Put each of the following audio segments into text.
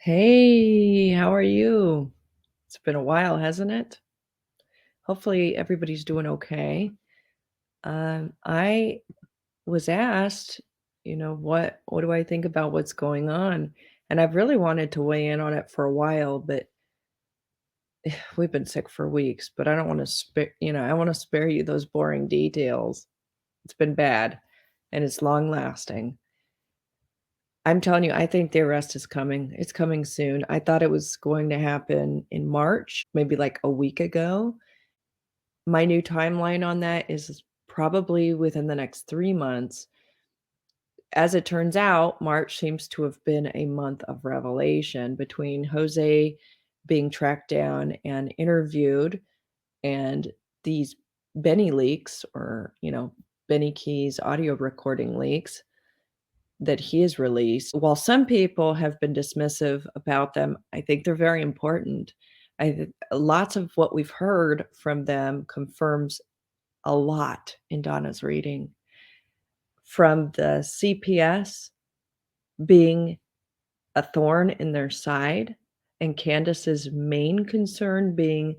Hey, how are you? It's been a while, hasn't it? Hopefully everybody's doing okay. I was asked, what do I think about what's going on? And I've really wanted to weigh in on it for a while, but we've been sick for weeks, but I don't want to I want to spare you those boring details. It's been bad and it's long lasting. I'm telling you, I think the arrest is coming. It's coming soon. I thought it was going to happen in March, maybe like a week ago. My new timeline on that is probably within the next 3 months. As it turns out, March seems to have been a month of revelation between Jose being tracked down and interviewed and these Benny leaks or, Benny Key's audio recording leaks that he has released. While some people have been dismissive about them, I think they're very important. Lots of what we've heard from them confirms a lot in Donna's reading, from the CPS being a thorn in their side, and Candace's main concern being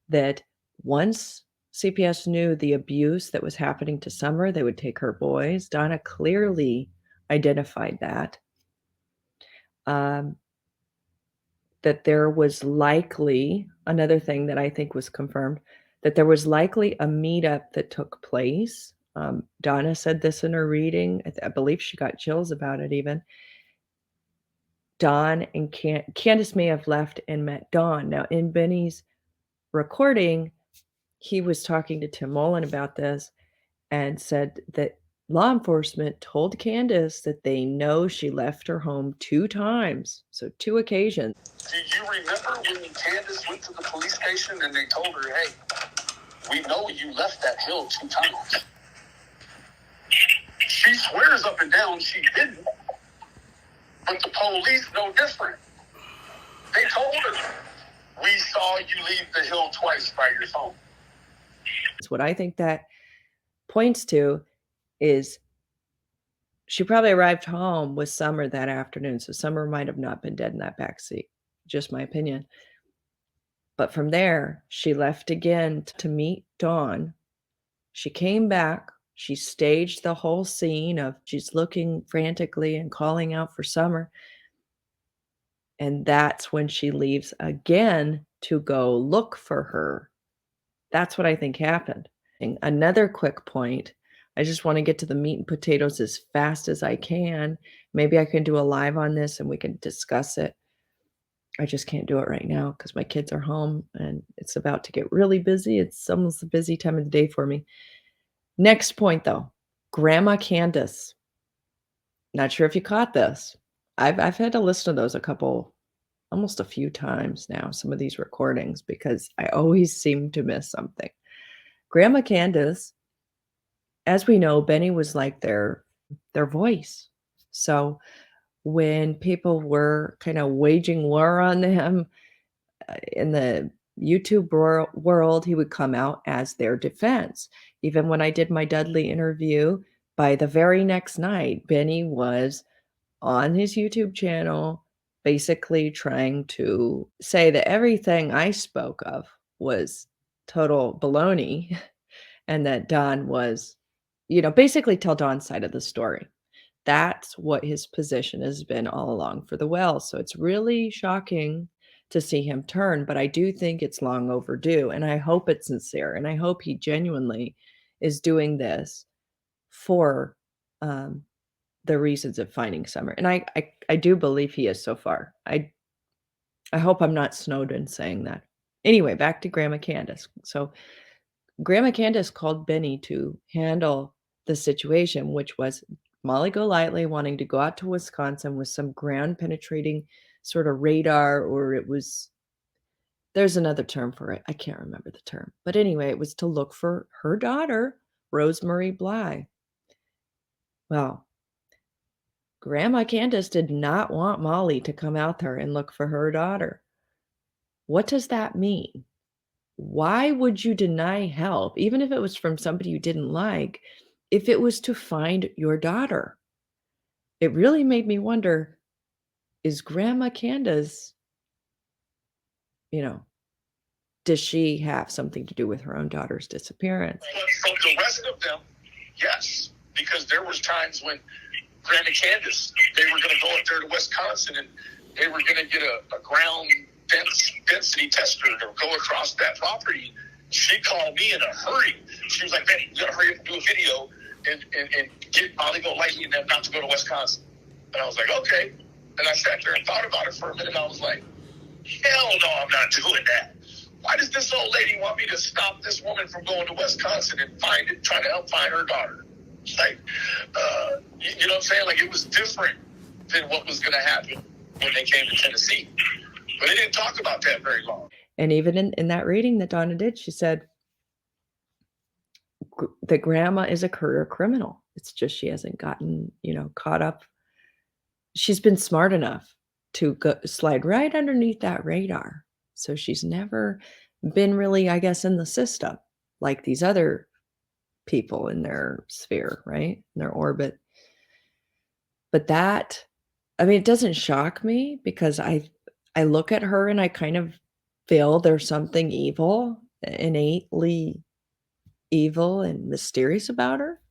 that once CPS knew the abuse that was happening to Summer, they would take her boys. Donna clearly identified that. Um, that there was likely another thing that I think was confirmed, that there was likely a meetup that took place. Donna said this in her reading. I believe she got chills about it even. Dawn and Candace may have left and met Dawn. Now, in Benny's recording, he was talking to Tim Mullen about this and said that law enforcement told Candace that they know she left her home 2 times, so 2 occasions. Do you remember when Candace went to the police station and they told her, hey, we know you left that hill 2 times? She swears up and down she didn't, but the police know different. They told her, we saw you leave the hill twice by your phone. What I think that points to is she probably arrived home with Summer that afternoon, so Summer might have not been dead in that backseat, just my opinion. But from there, she left again to meet Dawn. She came back. She staged the whole scene of she's looking frantically and calling out for Summer. And that's when she leaves again to go look for her. That's what I think happened. And another quick point, I just want to get to the meat and potatoes as fast as I can. Maybe I can do a live on this and we can discuss it. I just can't do it right now because my kids are home and it's about to get really busy. It's almost a busy time of the day for me. Next point, though, Grandma Candace. Not sure if you caught this. I've had to listen to those almost a few times now, some of these recordings, because I always seem to miss something. Grandma Candace, as we know, Benny was like their voice. So when people were kind of waging war on them in the YouTube world, he would come out as their defense. Even when I did my Dudley interview, by the very next night, Benny was on his YouTube channel, basically trying to say that everything I spoke of was total baloney and that Don was, basically tell Don's side of the story. That's what his position has been all along for the Wells. So it's really shocking to see him turn, but I do think it's long overdue. And I hope it's sincere. And I hope he genuinely is doing this for the reasons of finding Summer. And I do believe he is so far. I hope I'm not Snowden saying that. Anyway, back to Grandma Candace. So Grandma Candace called Benny to handle the situation, which was Molly Golightly wanting to go out to Wisconsin with some ground penetrating sort of radar, or there's another term for it. I can't remember the term. But anyway, it was to look for her daughter, Rosemary Bly. Well, Grandma Candace did not want Molly to come out there and look for her daughter. What does that mean? Why would you deny help, even if it was from somebody you didn't like, if it was to find your daughter? It really made me wonder, is Grandma Candace, does she have something to do with her own daughter's disappearance? But from the rest of them, yes, because there was times when Grandma Candace, they were going to go up there to Wisconsin and they were going to get a ground density tester to go across that property. She called me in a hurry. She was like, "Benny, you got to hurry up and do a video and get Oligo Lightning and them not to go to Wisconsin." And I was like, "Okay." And I sat there and thought about it for a minute. I was like, "Hell no, I'm not doing that. Why does this old lady want me to stop this woman from going to Wisconsin and trying to help find her daughter?" Like, you know what I'm saying? Like, it was different than what was going to happen when they came to Tennessee. But they didn't talk about that very long. And even in that reading that Donna did, she said the grandma is a career criminal. It's just she hasn't gotten, caught up. She's been smart enough to slide right underneath that radar. So she's never been really, I guess, in the system like these other people in their sphere, right? In their orbit. But that, it doesn't shock me because I look at her and I kind of feel there's something evil, innately evil and mysterious about her.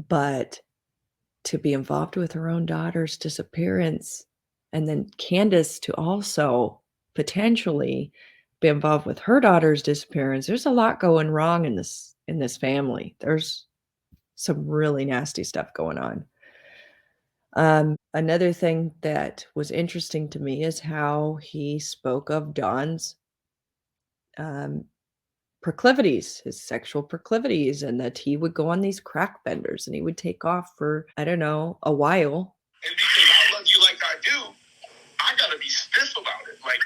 But to be involved with her own daughter's disappearance, and then Candace to also potentially be involved with her daughter's disappearance, there's a lot going wrong in this family. There's some really nasty stuff going on. Another thing that was interesting to me is how he spoke of Don's proclivities, his sexual proclivities, and that he would go on these crack benders and he would take off for, I don't know, a while. And because I love you like I do, I gotta be stiff about it. Like,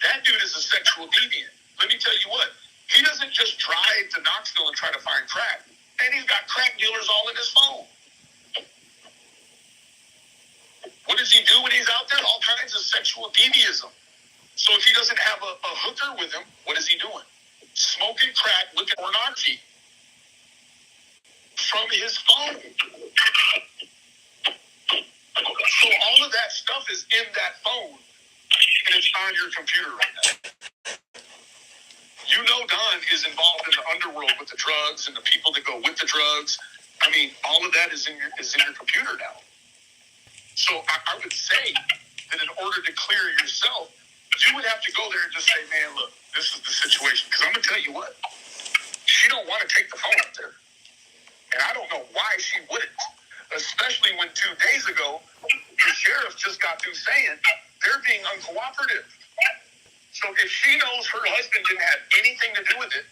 that dude is a sexual deviant. Let me tell you what, he doesn't just drive to Knoxville and try to find crack. And he's got crack dealers all in his phone. What does he do when he's out there? All kinds of sexual deviism. So if he doesn't have a hooker with him, what is he doing? Smoking crack, looking at pornography from his phone. So all of that stuff is in that phone, and it's on your computer right now. You know Don is involved in the underworld with the drugs and the people that go with the drugs. All of that is in your computer now. So I would say that in order to clear yourself, you would have to go there and just say, "Man, look, this is the situation." Because I'm going to tell you what, she don't want to take the phone up there. And I don't know why she wouldn't, especially when 2 days ago, the sheriff just got through saying they're being uncooperative. So if she knows her husband didn't have anything to do with it,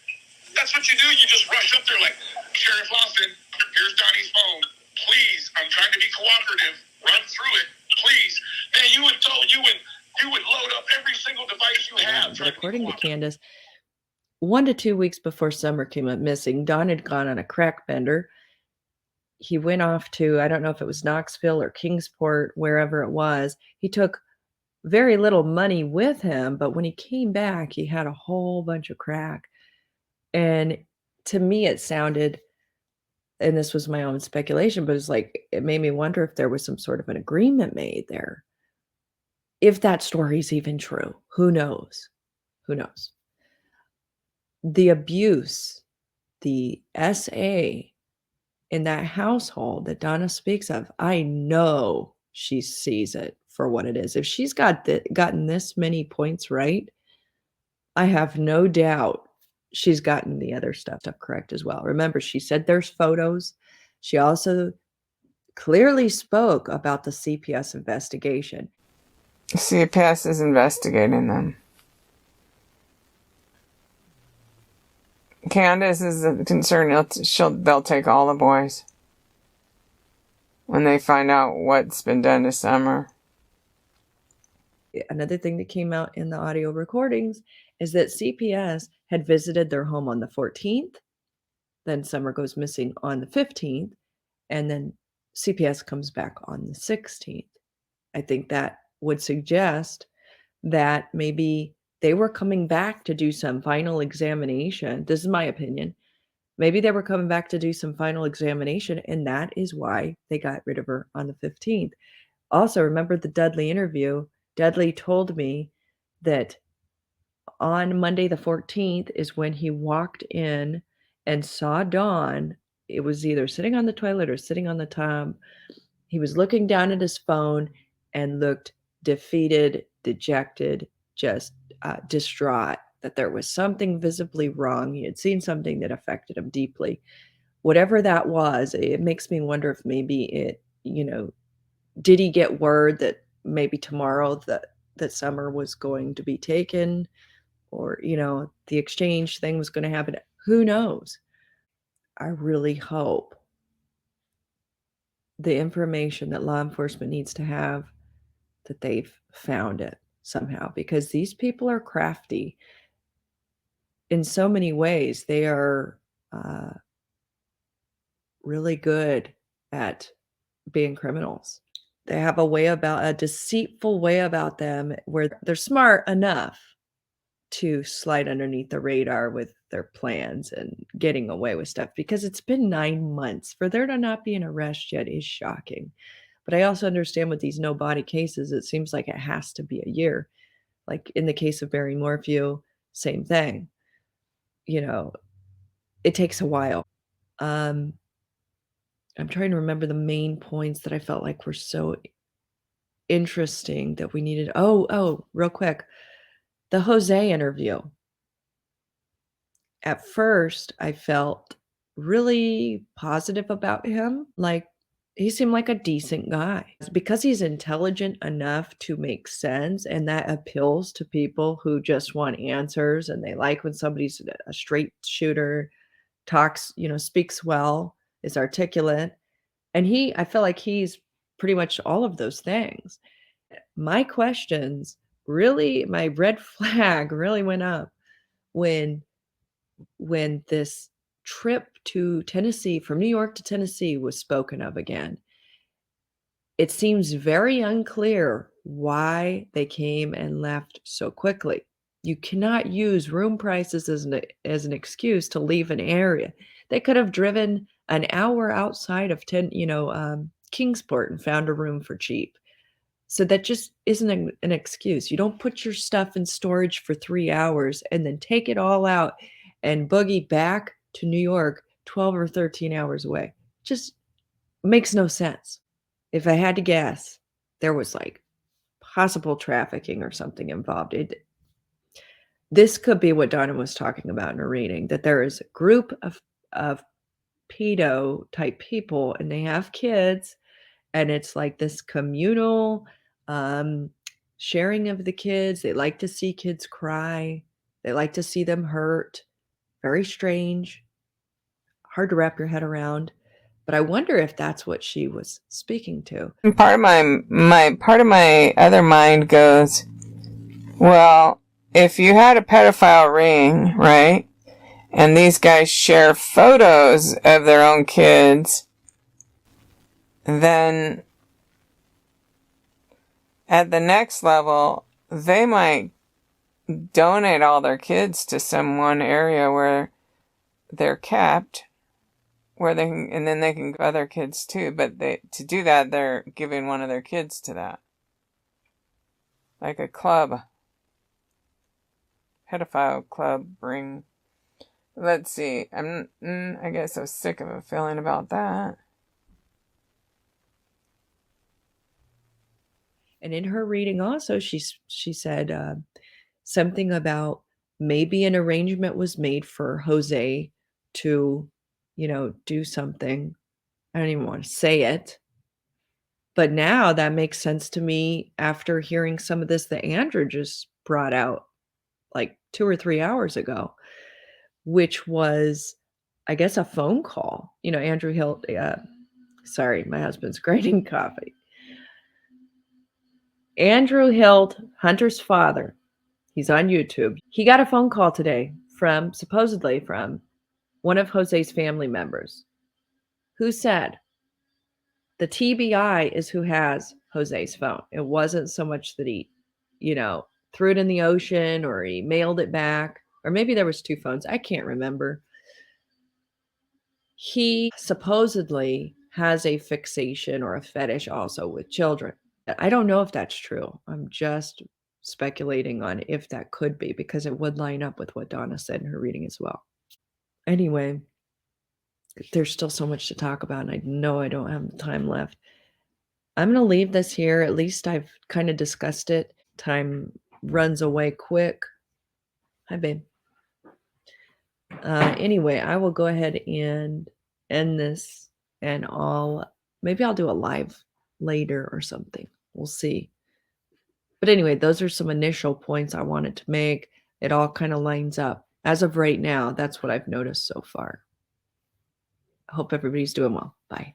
that's what you do. You just rush up there like, "Sheriff Lawson, here's Donnie's phone. Please, I'm trying to be cooperative. Run through it, please." Man, you would load up every single device you have. But according to Candace, 1 to 2 weeks before Summer came up missing, Don had gone on a crack bender. He went off to, I don't know if it was Knoxville or Kingsport, wherever it was. He took very little money with him, but when he came back, he had a whole bunch of crack. And to me, it sounded, and this was my own speculation, but it's like, it made me wonder if there was some sort of an agreement made there. If that story's even true, who knows? Who knows? The abuse, the SA in that household that Donna speaks of, I know she sees it for what it is. If she's gotten this many points right, I have no doubt she's gotten the other stuff correct as well. Remember, she said there's photos. She also clearly spoke about the CPS investigation. CPS is investigating them. Candace is concerned they'll take all the boys when they find out what's been done to Summer. Another thing that came out in the audio recordings is that CPS had visited their home on the 14th. Then Summer goes missing on the 15th. And then CPS comes back on the 16th. I think that would suggest that maybe they were coming back to do some final examination. This is my opinion. Maybe they were coming back to do some final examination, and that is why they got rid of her on the 15th. Also, remember the Dudley interview? Dudley told me that on Monday the 14th is when he walked in and saw Dawn. It was either sitting on the toilet or sitting on the tub. He was looking down at his phone and looked defeated, dejected, just distraught, that there was something visibly wrong. He had seen something that affected him deeply. Whatever that was, it makes me wonder if maybe it, did he get word that maybe tomorrow that Summer was going to be taken, or, the exchange thing was going to happen? Who knows? I really hope the information that law enforcement needs to have, that they've found it somehow, because these people are crafty in so many ways. They are really good at being criminals. They have a deceitful way about them where they're smart enough to slide underneath the radar with their plans and getting away with stuff, because it's been 9 months. For there to not be an arrest yet is shocking. But I also understand with these no-body cases, it seems like it has to be a year. Like in the case of Barry Morphew, same thing. It takes a while. I'm trying to remember the main points that I felt like were so interesting that we needed. Oh, real quick. The Jose interview. At first, I felt really positive about him. Like, he seemed like a decent guy. Because he's intelligent enough to make sense, and that appeals to people who just want answers, and they like when somebody's a straight shooter, talks, speaks well, is articulate. And I feel like he's pretty much all of those things. My red flag really went up when this trip to Tennessee, from New York to Tennessee, was spoken of again. It seems very unclear why they came and left so quickly. You cannot use room prices as an excuse to leave an area. They could have driven an hour outside of Kingsport and found a room for cheap. So that just isn't an excuse. You don't put your stuff in storage for 3 hours and then take it all out and boogie back to New York 12 or 13 hours away. Just makes no sense. If I had to guess, there was like possible trafficking or something involved. This could be what Donna was talking about in her reading, that there is a group of pedo type people and they have kids, and it's like this communal sharing of the kids. They like to see kids cry. They like to see them hurt. Very strange. Hard to wrap your head around. But I wonder if that's what she was speaking to. Part of my other mind goes, well, if you had a pedophile ring, right, and these guys share photos of their own kids, then at the next level, they might donate all their kids to some one area where they're kept, where they can, and then they can give other kids too. But to do that, they're giving one of their kids to that, like a club, pedophile club ring. Let's see. I guess I was sick of a feeling about that. And in her reading also, she said something about maybe an arrangement was made for Jose to, do something. I don't even want to say it. But now that makes sense to me after hearing some of this that Andrew just brought out like 2 or 3 hours ago, which was, I guess, a phone call. Andrew Hill, sorry, my husband's grinding coffee. Andrew Hilt, Hunter's father, he's on YouTube. He got a phone call today supposedly from one of Jose's family members, who said the TBI is who has Jose's phone. It wasn't so much that he, threw it in the ocean or he mailed it back, or maybe there was 2 phones. I can't remember. He supposedly has a fixation or a fetish also with children. I don't know if that's true. I'm just speculating on if that could be, because it would line up with what Donna said in her reading as well. Anyway, there's still so much to talk about, and I know I don't have time left. I'm going to leave this here. At least I've kind of discussed it. Time runs away quick. Hi, babe. Anyway, I will go ahead and end this, and maybe I'll do a live later or something. We'll see. But anyway, those are some initial points I wanted to make. It all kind of lines up. As of right now, that's what I've noticed so far. I hope everybody's doing well. Bye.